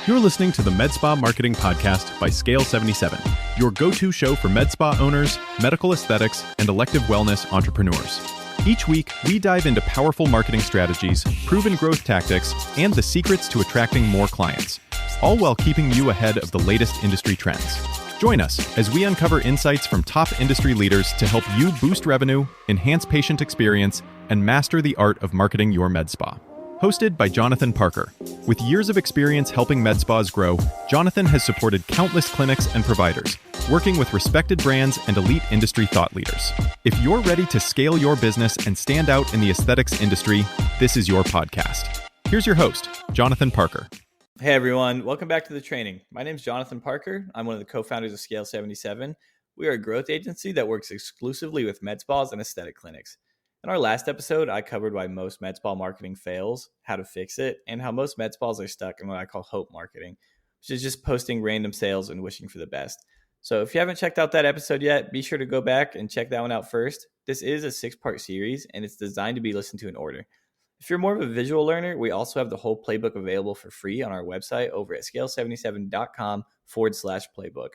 You're listening to the MedSpa Marketing Podcast by Scale 77, your go-to show for med spa owners, medical aesthetics, and elective wellness entrepreneurs. Each week, we dive into powerful marketing strategies, proven growth tactics, and the secrets to attracting more clients, all while keeping you ahead of the latest industry trends. Join us as we uncover insights from top industry leaders to help you boost revenue, enhance patient experience, and master the art of marketing your med spa. Hosted by Jonathon Parker. With years of experience helping med spas grow, Jonathon has supported countless clinics and providers, working with respected brands and elite industry thought leaders. If you're ready to scale your business and stand out in the aesthetics industry, this is your podcast. Here's your host, Jonathon Parker. Hey everyone, welcome back to the training. My name is Jonathon Parker. I'm one of the co-founders of Scale 77. We are a growth agency that works exclusively with med spas and aesthetic clinics. In our last episode, I covered why most med spa marketing fails, how to fix it, and how most med spas are stuck in what I call hope marketing, which is just posting random sales and wishing for the best. So if you haven't checked out that episode yet, be sure to go back and check that one out first. This is a 6-part series, and it's designed to be listened to in order. If you're more of a visual learner, we also have the whole playbook available for free on our website over at scale77.com/playbook.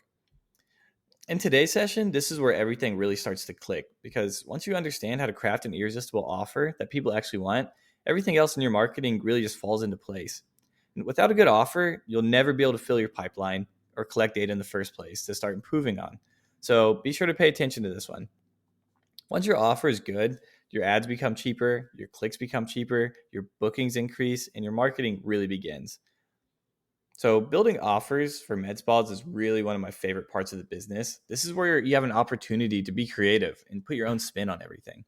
In today's session, this is where everything really starts to click, because once you understand how to craft an irresistible offer that people actually want, everything else in your marketing really just falls into place. And without a good offer, you'll never be able to fill your pipeline or collect data in the first place to start improving on. So be sure to pay attention to this one. Once your offer is good, your ads become cheaper, your clicks become cheaper, your bookings increase, and your marketing really begins. So building offers for med spas is really one of my favorite parts of the business. This is where you have an opportunity to be creative and put your own spin on everything.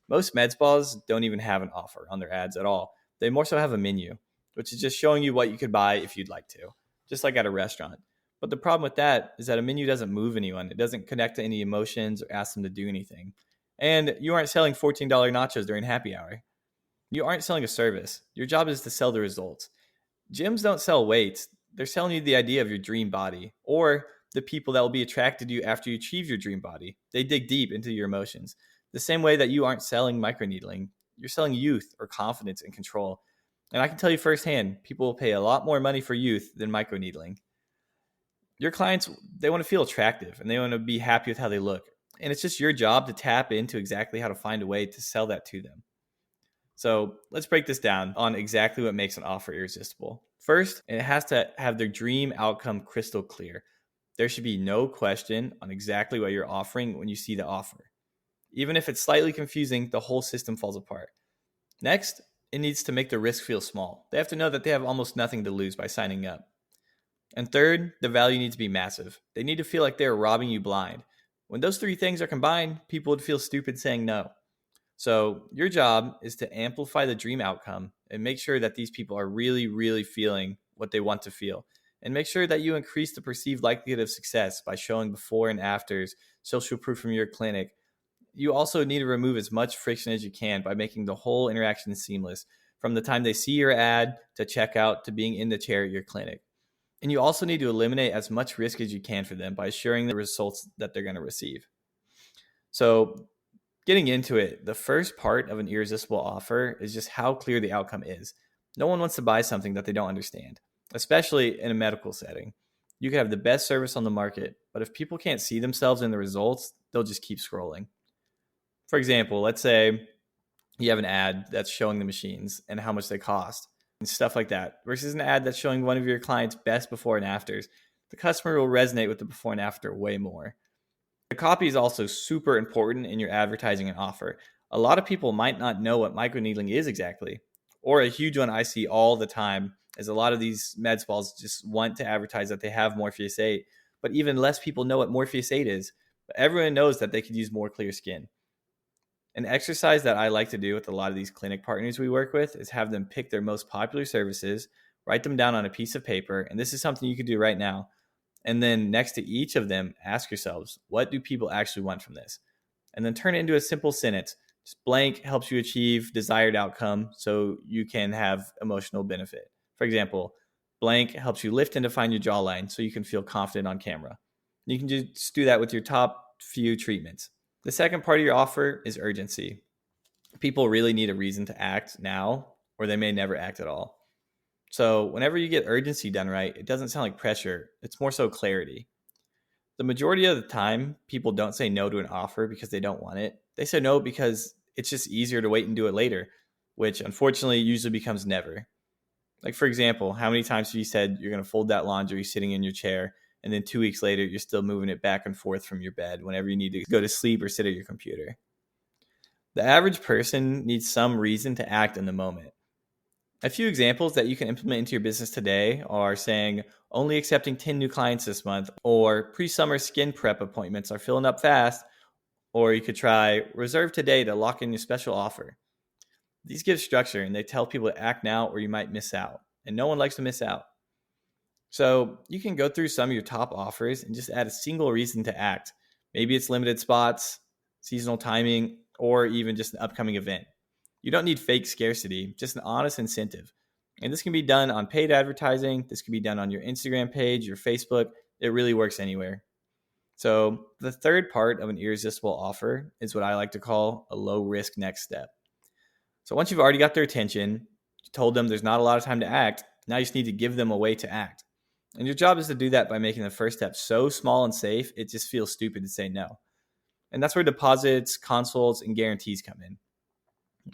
Most med spas don't even have an offer on their ads at all. They more so have a menu, which is just showing you what you could buy if you'd like to, just like at a restaurant. But the problem with that is that a menu doesn't move anyone. It doesn't connect to any emotions or ask them to do anything. And you aren't selling $14 nachos during happy hour. You aren't selling a service. Your job is to sell the results. Gyms don't sell weights. They're selling you the idea of your dream body or the people that will be attracted to you after you achieve your dream body. They dig deep into your emotions. The same way that you aren't selling microneedling. You're selling youth or confidence and control. And I can tell you firsthand, people will pay a lot more money for youth than microneedling. Your clients, they want to feel attractive and they want to be happy with how they look. And it's just your job to tap into exactly how to find a way to sell that to them. So let's break this down on exactly what makes an offer irresistible. First, it has to have their dream outcome crystal clear. There should be no question on exactly what you're offering when you see the offer. Even if it's slightly confusing, the whole system falls apart. Next, it needs to make the risk feel small. They have to know that they have almost nothing to lose by signing up. And third, the value needs to be massive. They need to feel like they're robbing you blind. When those three things are combined, people would feel stupid saying no. So your job is to amplify the dream outcome and make sure that these people are really, really feeling what they want to feel. And make sure that you increase the perceived likelihood of success by showing before and afters, social proof from your clinic. You also need to remove as much friction as you can by making the whole interaction seamless, from the time they see your ad to checkout to being in the chair at your clinic. And you also need to eliminate as much risk as you can for them by assuring the results that they're going to receive. So getting into it, the first part of an irresistible offer is just how clear the outcome is. No one wants to buy something that they don't understand, especially in a medical setting. You could have the best service on the market, but if people can't see themselves in the results, they'll just keep scrolling. For example, let's say you have an ad that's showing the machines and how much they cost and stuff like that, versus an ad that's showing one of your clients' best before and afters. The customer will resonate with the before and after way more. The copy is also super important in your advertising and offer. A lot of people might not know what microneedling is exactly, or a huge one I see all the time is a lot of these med spas just want to advertise that they have Morpheus 8, but even less people know what Morpheus 8 is. But everyone knows that they could use more clear skin. An exercise that I like to do with a lot of these clinic partners we work with is have them pick their most popular services, write them down on a piece of paper, and this is something you could do right now. And then next to each of them, ask yourselves, what do people actually want from this? And then turn it into a simple sentence. Just blank helps you achieve desired outcome so you can have emotional benefit. For example, blank helps you lift and define your jawline so you can feel confident on camera. You can just do that with your top few treatments. The second part of your offer is urgency. People really need a reason to act now, or they may never act at all. So whenever you get urgency done right, it doesn't sound like pressure. It's more so clarity. The majority of the time, people don't say no to an offer because they don't want it. They say no because it's just easier to wait and do it later, which unfortunately usually becomes never. Like, for example, how many times have you said you're going to fold that laundry sitting in your chair, and then 2 weeks later, you're still moving it back and forth from your bed whenever you need to go to sleep or sit at your computer? The average person needs some reason to act in the moment. A few examples that you can implement into your business today are saying only accepting 10 new clients this month, or pre-summer skin prep appointments are filling up fast, or you could try reserve today to lock in your special offer. These give structure and they tell people to act now or you might miss out. And no one likes to miss out. So you can go through some of your top offers and just add a single reason to act. Maybe it's limited spots, seasonal timing, or even just an upcoming event. You don't need fake scarcity, just an honest incentive. And this can be done on paid advertising. This can be done on your Instagram page, your Facebook. It really works anywhere. So the third part of an irresistible offer is what I like to call a low risk next step. So once you've already got their attention, you told them there's not a lot of time to act, now you just need to give them a way to act. And your job is to do that by making the first step so small and safe, it just feels stupid to say no. And that's where deposits, consults, and guarantees come in.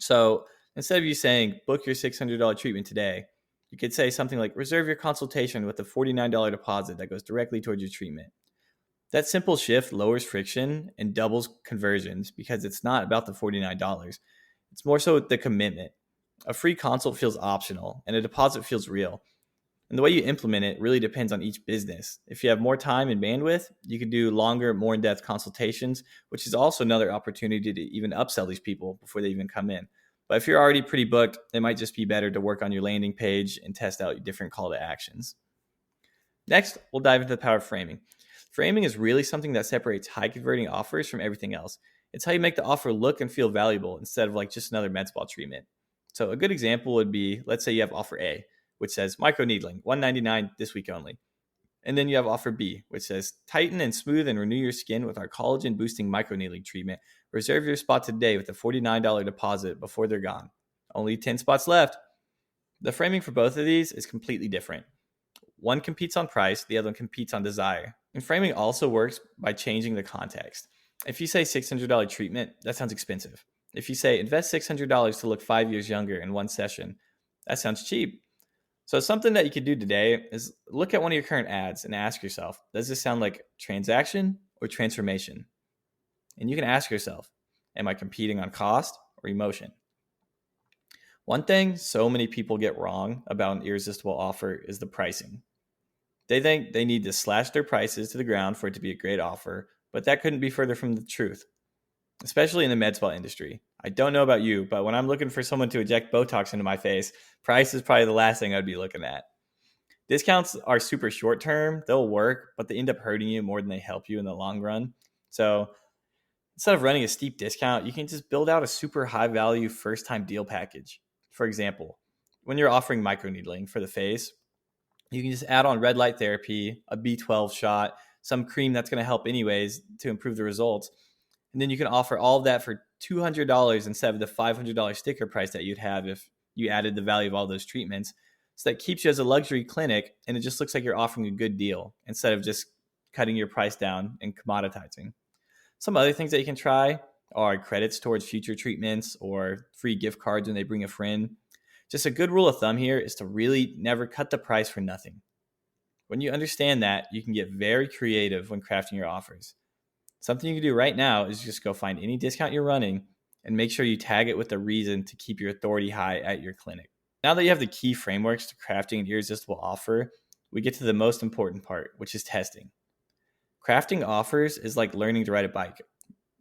So instead of you saying, book your $600 treatment today, you could say something like, reserve your consultation with a $49 deposit that goes directly towards your treatment. That simple shift lowers friction and doubles conversions because it's not about the $49. It's more so the commitment. A free consult feels optional and a deposit feels real. And the way you implement it really depends on each business. If you have more time and bandwidth, you can do longer, more in-depth consultations, which is also another opportunity to even upsell these people before they even come in. But if you're already pretty booked, it might just be better to work on your landing page and test out your different call to actions. Next, we'll dive into the power of framing. Framing is really something that separates high converting offers from everything else. It's how you make the offer look and feel valuable instead of like just another med spa treatment. So a good example would be, let's say you have offer A, which says microneedling, $199 this week only. And then you have offer B, which says tighten and smooth and renew your skin with our collagen boosting microneedling treatment. Reserve your spot today with a $49 deposit before they're gone. Only 10 spots left. The framing for both of these is completely different. One competes on price, the other one competes on desire. And framing also works by changing the context. If you say $600 treatment, that sounds expensive. If you say invest $600 to look 5 years younger in one session, that sounds cheap. So something that you could do today is look at one of your current ads and ask yourself, does this sound like transaction or transformation? And you can ask yourself, am I competing on cost or emotion? One thing so many people get wrong about an irresistible offer is the pricing. They think they need to slash their prices to the ground for it to be a great offer, but that couldn't be further from the truth, especially in the med spa industry. I don't know about you, but when I'm looking for someone to inject Botox into my face, price is probably the last thing I'd be looking at. Discounts are super short term, they'll work, but they end up hurting you more than they help you in the long run. So instead of running a steep discount, you can just build out a super high value first time deal package. For example, when you're offering microneedling for the face, you can just add on red light therapy, a B12 shot, some cream that's going to help anyways to improve the results. And then you can offer all of that for $200 instead of the $500 sticker price that you'd have if you added the value of all those treatments. So that keeps you as a luxury clinic, and it just looks like you're offering a good deal instead of just cutting your price down and commoditizing. Some other things that you can try are credits towards future treatments or free gift cards when they bring a friend. Just a good rule of thumb here is to really never cut the price for nothing. When you understand that, you can get very creative when crafting your offers. Something you can do right now is just go find any discount you're running and make sure you tag it with a reason to keep your authority high at your clinic. Now that you have the key frameworks to crafting an irresistible offer, we get to the most important part, which is testing. Crafting offers is like learning to ride a bike.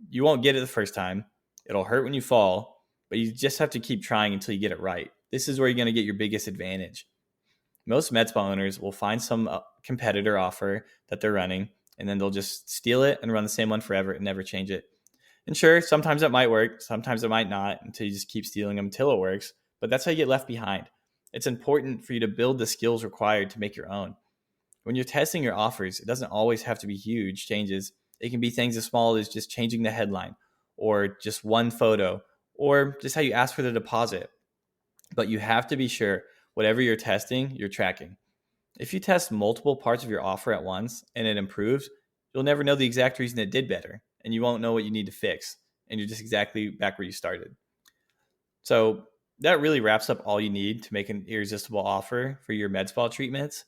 You won't get it the first time. It'll hurt when you fall, but you just have to keep trying until you get it right. This is where you're going to get your biggest advantage. Most med spa owners will find some competitor offer that they're running, and then they'll just steal it and run the same one forever and never change it. And sure, sometimes it might work, sometimes it might not, until you just keep stealing them until it works. But that's how you get left behind. It's important for you to build the skills required to make your own. When you're testing your offers, it doesn't always have to be huge changes. It can be things as small as just changing the headline, or just one photo, or just how you ask for the deposit. But you have to be sure whatever you're testing, you're tracking. If you test multiple parts of your offer at once and it improves, you'll never know the exact reason it did better, and you won't know what you need to fix, and you're just exactly back where you started. So that really wraps up all you need to make an irresistible offer for your med spa treatments.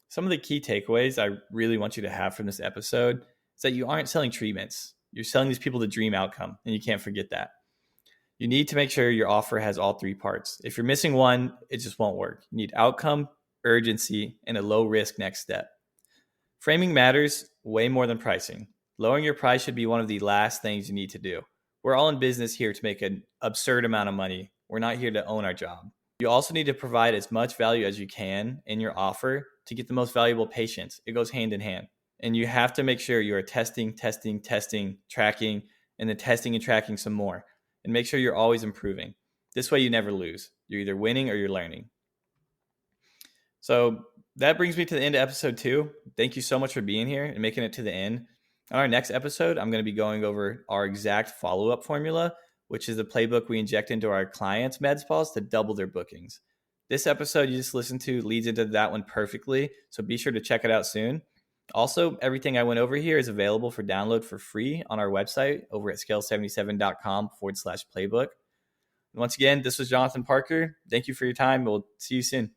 Some of the key takeaways I really want you to have from this episode is that you aren't selling treatments. You're selling these people the dream outcome, and you can't forget that. You need to make sure your offer has all three parts. If you're missing one, it just won't work. You need outcome, urgency, and a low risk next step. Framing matters way more than pricing. Lowering your price should be one of the last things you need to do. We're all in business here to make an absurd amount of money. We're not here to own our job. You also need to provide as much value as you can in your offer to get the most valuable patients. It goes hand in hand. And you have to make sure you are testing, tracking, and then testing and tracking some more. And make sure you're always improving. This way you never lose. You're either winning or you're learning. So that brings me to the end of episode 2. Thank you so much for being here and making it to the end. On our next episode, I'm going to be going over our exact follow-up formula, which is the playbook we inject into our clients' med spas to double their bookings. This episode you just listened to leads into that one perfectly, so be sure to check it out soon. Also, everything I went over here is available for download for free on our website over at scale77.com/playbook. Once again, this was Jonathon Parker. Thank you for your time. We'll see you soon.